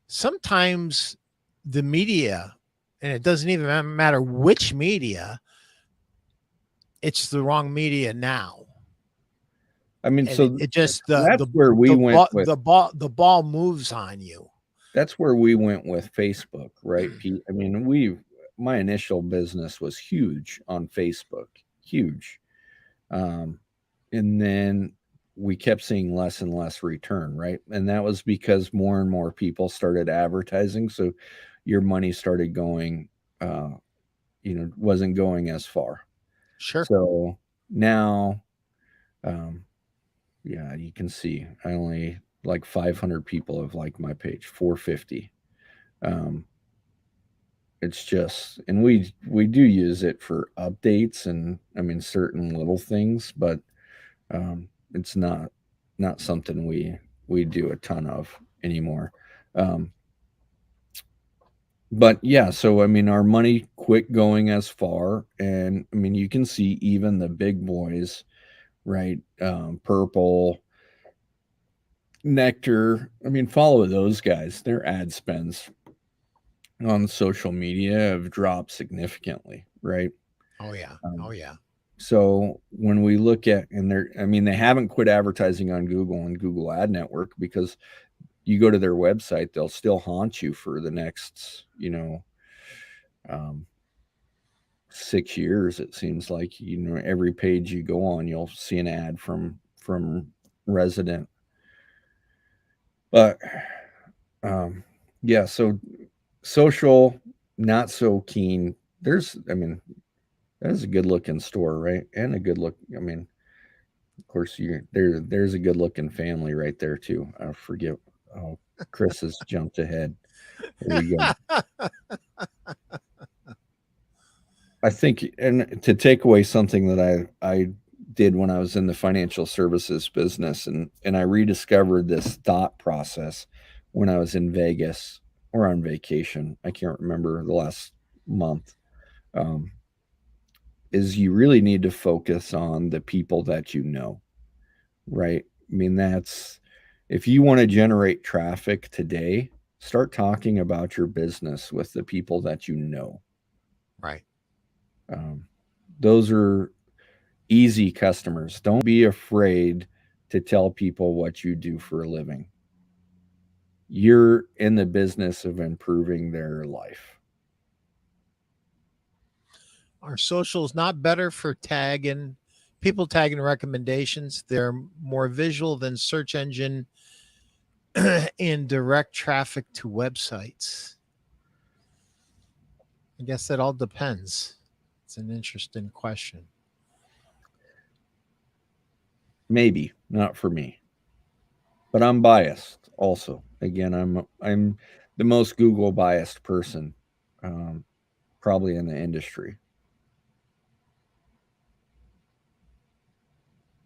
Sometimes the media, and it doesn't even matter which media, it's the wrong media now. I mean, And so it just that's where we went with the ball moves on you. that's where we went with Facebook, right, Pete? I mean, my initial business was huge on Facebook, huge. And then we kept seeing less and less return, right? And that was because more and more people started advertising. So your money started going, wasn't going as far. Sure. So now, um, yeah, you can see I only like 500 people have liked my page, 450. Um, it's just, and we do use it for updates and I mean certain little things, but it's not something we do a ton of anymore. Um, but yeah, so I mean, our money quit going as far, and I mean, you can see even the big boys, right? Purple, Nectar. I mean, follow those guys. Their ad spends on social media have dropped significantly, right? Oh yeah. Um, Oh yeah. so when we look at, and they're, I mean, they haven't quit advertising on Google and Google Ad Network because you go to their website, they'll still haunt you for the next, um, 6 years. It seems like every page you go on, you'll see an ad from Resident. But yeah, so social, not so keen. I mean, that is a good looking store, right? And a good look. I mean, of course, there's a good looking family right there too. I forget. Oh, Chris has jumped ahead. There you go. I think, and to take away something that I did when I was in the financial services business, and I rediscovered this thought process when I was in Vegas or on vacation. I can't remember the last month. Um, is you really need to focus on the people that you know, right? I mean, that's if you want to generate traffic today, start talking about your business with the people that you know. Right. Um, those are easy customers. Don't be afraid to tell people what you do for a living. You're in the business of improving their life. Are socials not better for tagging people tagging recommendations? They're more visual than search engine and direct traffic to websites. I guess that all depends. It's an interesting question. Maybe not for me, but I'm biased also. Again, I'm the most Google biased person, um, probably in the industry.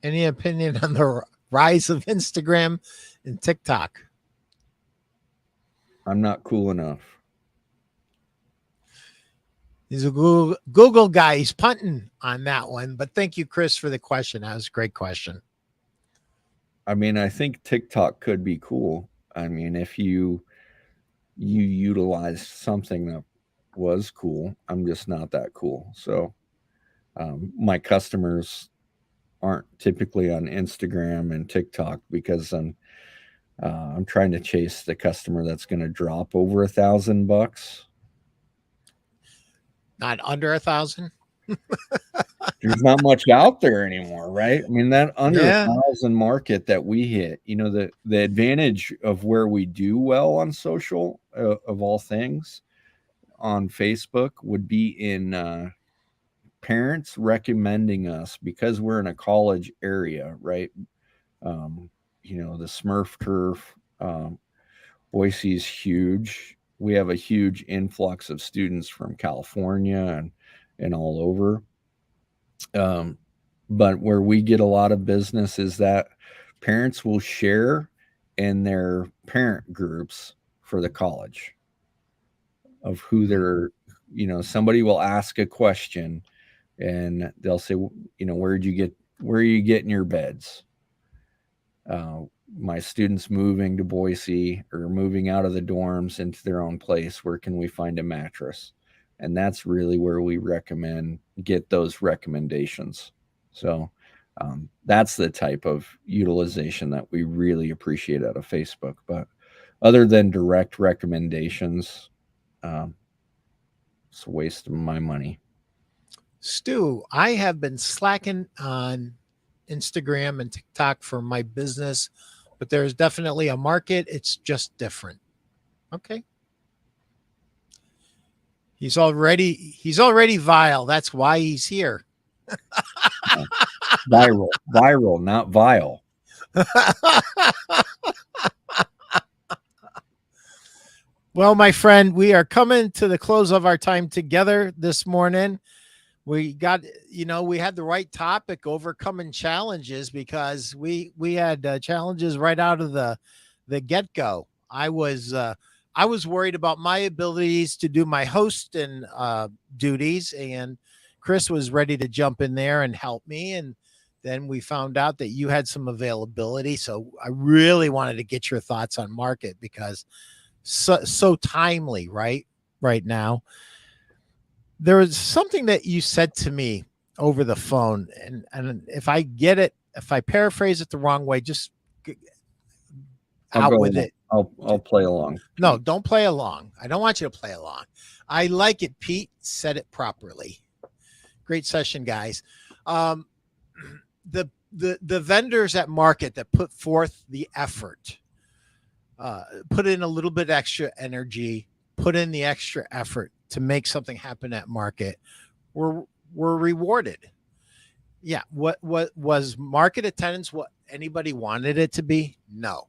Any opinion on the rise of Instagram and TikTok? I'm not cool enough. He's a Google guy. He's punting on that one. But thank you, Chris, for the question. That was a great question. I mean, I think TikTok could be cool. I mean, if you utilized something that was cool, I'm just not that cool. So my customers aren't typically on Instagram and TikTok because I'm trying to chase the customer that's going to drop over $1,000. Not under 1,000. There's not much out there anymore, right? I mean, that under Yeah. 1,000 market that we hit, you know, the advantage of where we do well on social, of all things, on Facebook would be in parents recommending us because we're in a college area, right? You know, the Smurf turf, Boise's huge. We have a huge influx of students from California and all over. But where we get a lot of business is that parents will share in their parent groups for the college of who they're, you know, somebody will ask a question and they'll say, you know, where are you getting your beds? My students moving to Boise or moving out of the dorms into their own place. Where can we find a mattress? And that's really where we get those recommendations. So that's the type of utilization that we really appreciate out of Facebook. But other than direct recommendations, it's a waste of my money. Stu, I have been slacking on Instagram and TikTok for my business, but there's definitely a market. It's just different. Okay. He's already vile. That's why he's here. Viral, not vile. Well, my friend, we are coming to the close of our time together this morning. We got, we had the right topic, overcoming challenges, because we had challenges right out of the get-go. I was worried about my abilities to do my host and duties, and Chris was ready to jump in there and help me. And then we found out that you had some availability. So I really wanted to get your thoughts on market, because so timely, right now. There was something that you said to me over the phone, and if I paraphrase it the wrong way, just out with it. I'll play along. No, don't play along. I don't want you to play along. I like it. Pete said it properly. Great session, guys. The vendors at market that put forth the effort, put in a little bit extra energy, put in the extra effort to make something happen at market, were rewarded. Yeah. What was market attendance what anybody wanted it to be? No,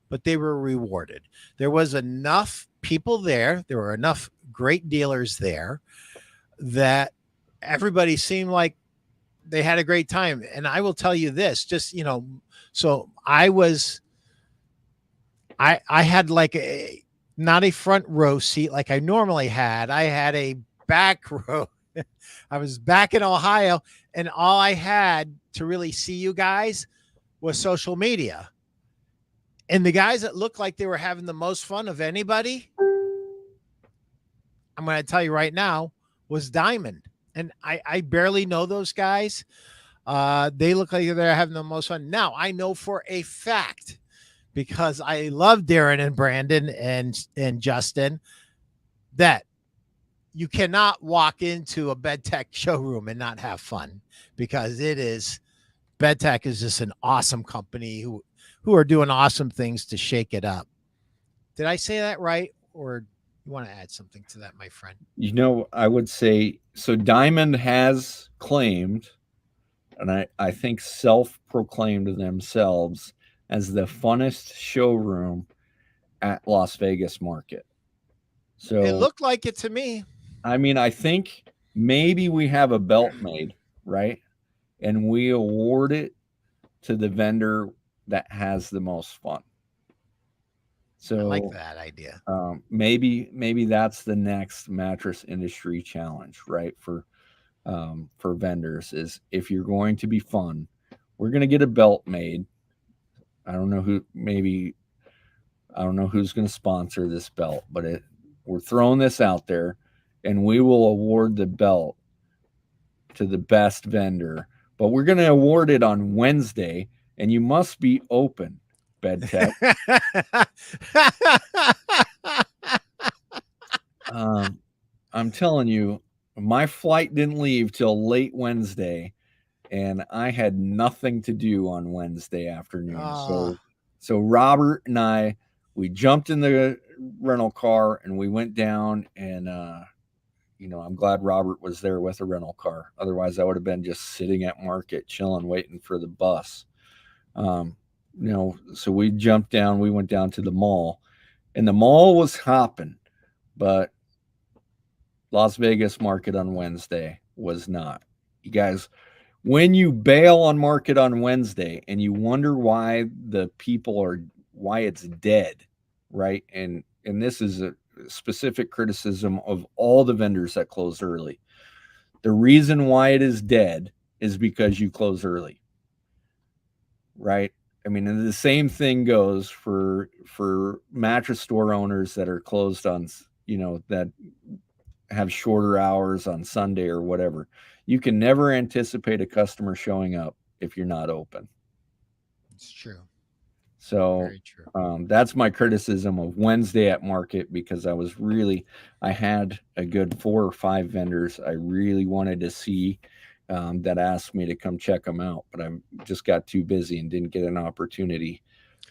but they were rewarded. There was enough people there. There were enough great dealers there that everybody seemed like they had a great time. And I will tell you this, just, so I had like not a front row seat like I normally had. I had a back row. I was back in Ohio, and all I had to really see you guys was social media. And the guys that looked like they were having the most fun of anybody, I'm going to tell you right now, was Diamond. And I barely know those guys. They look like they're having the most fun. Now, I know for a fact, because I love Darren and Brandon and Justin, that you cannot walk into a bed tech showroom and not have fun, because bed tech is just an awesome company who are doing awesome things to shake it up. Did I say that right? Or you want to add something to that, my friend? I would say, so Diamond has claimed, and I think self-proclaimed themselves as the funnest showroom at Las Vegas market. So it looked like it to me. I mean, I think maybe we have a belt made, right? And we award it to the vendor that has the most fun. So I like that idea. maybe that's the next mattress industry challenge, right? For vendors is, if you're going to be fun, we're going to get a belt made. I don't know who's going to sponsor this belt, but we're throwing this out there, and we will award the belt to the best vendor. But we're going to award it on Wednesday, and you must be open, Bed Tech. I'm telling you, my flight didn't leave till late Wednesday, and I had nothing to do on Wednesday afternoon. So Robert and I, we jumped in the rental car and we went down, and I'm glad Robert was there with a rental car. Otherwise, I would have been just sitting at market, chilling, waiting for the bus. So we jumped down. We went down to the mall, and the mall was hopping, but Las Vegas market on Wednesday was not. You guys, when you bail on market on Wednesday and you wonder why it's dead, right? And this is a specific criticism of all the vendors that close early. The reason why it is dead is because you close early, right? I mean, and the same thing goes for mattress store owners that are closed on, that have shorter hours on Sunday or whatever. You can never anticipate a customer showing up if you're not open. It's true. So very true. That's my criticism of Wednesday at market, because I had a good 4 or 5 vendors I really wanted to see that asked me to come check them out, but I just got too busy and didn't get an opportunity.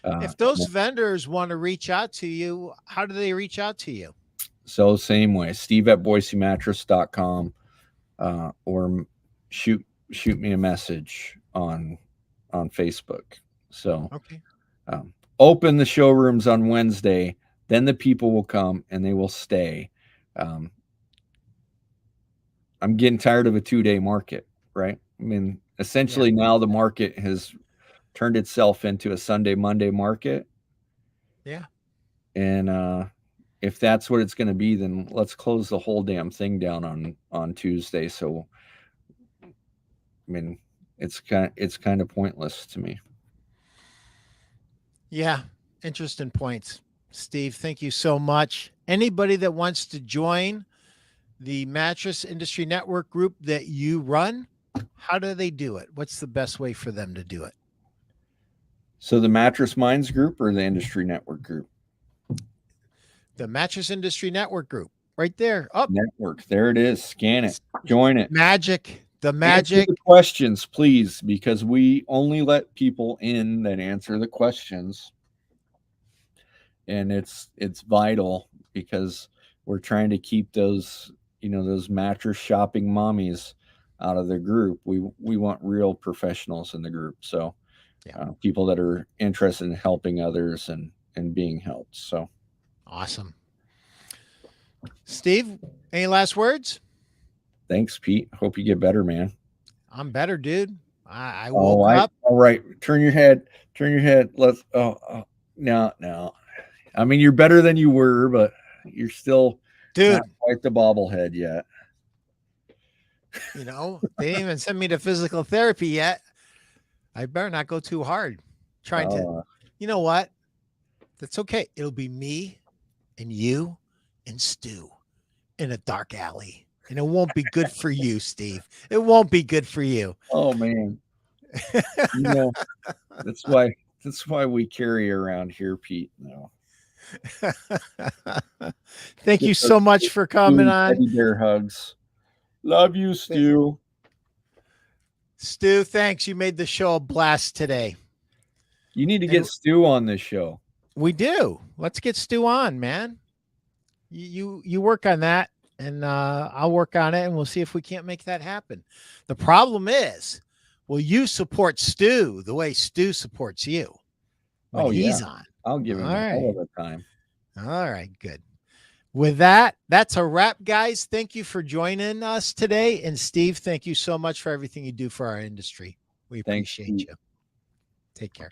If those vendors want to reach out to you, how do they reach out to you? So same way, steve@boisemattress.com, or shoot me a message on Facebook. So okay. Open the showrooms on Wednesday, then the people will come and they will stay. I'm getting tired of a 2-day market, right? I mean, essentially now the market has turned itself into a Sunday, Monday market. Yeah. And if that's what it's going to be, then let's close the whole damn thing down on Tuesday. So, I mean, it's kind of pointless to me. Yeah. Interesting points. Steve, thank you so much. Anybody that wants to join the Mattress Industry Network group that you run, how do they do it? What's the best way for them to do it? So the Mattress Minds group or the Industry Network group? The Mattress Industry Network group, right there. Up. Network. There it is. Scan it. Join it. Magic. The magic. Answer the questions, please, because we only let people in that answer the questions. And it's vital, because we're trying to keep those mattress shopping mommies out of the group. We want real professionals in the group. So people that are interested in helping others and being helped. So awesome. Steve, any last words? Thanks, Pete. Hope you get better, man. I'm better, dude. I woke up. All right. Turn your head. Let's no. I mean, you're better than you were, but you're still not quite the bobblehead yet. They didn't even send me to physical therapy yet. I better not go too hard. Trying to, you know what? That's okay. It'll be me and you and Stu in a dark alley. And it won't be good for you, Steve. It won't be good for you. Oh, man. That's why we carry around here, Pete. No. Thank you so much for coming on. Teddy bear hugs. Love you, Stu. Stu, thanks. You made the show a blast today. You need to get Stu on this show. We do. Let's get Stu on, man. You work on that, and I'll work on it, and we'll see if we can't make that happen. The problem is, will you support Stu the way Stu supports you when he's on? I'll give him all the time. All right, good. With that, that's a wrap, guys. Thank you for joining us today. And Steve, thank you so much for everything you do for our industry. We appreciate you. Take care.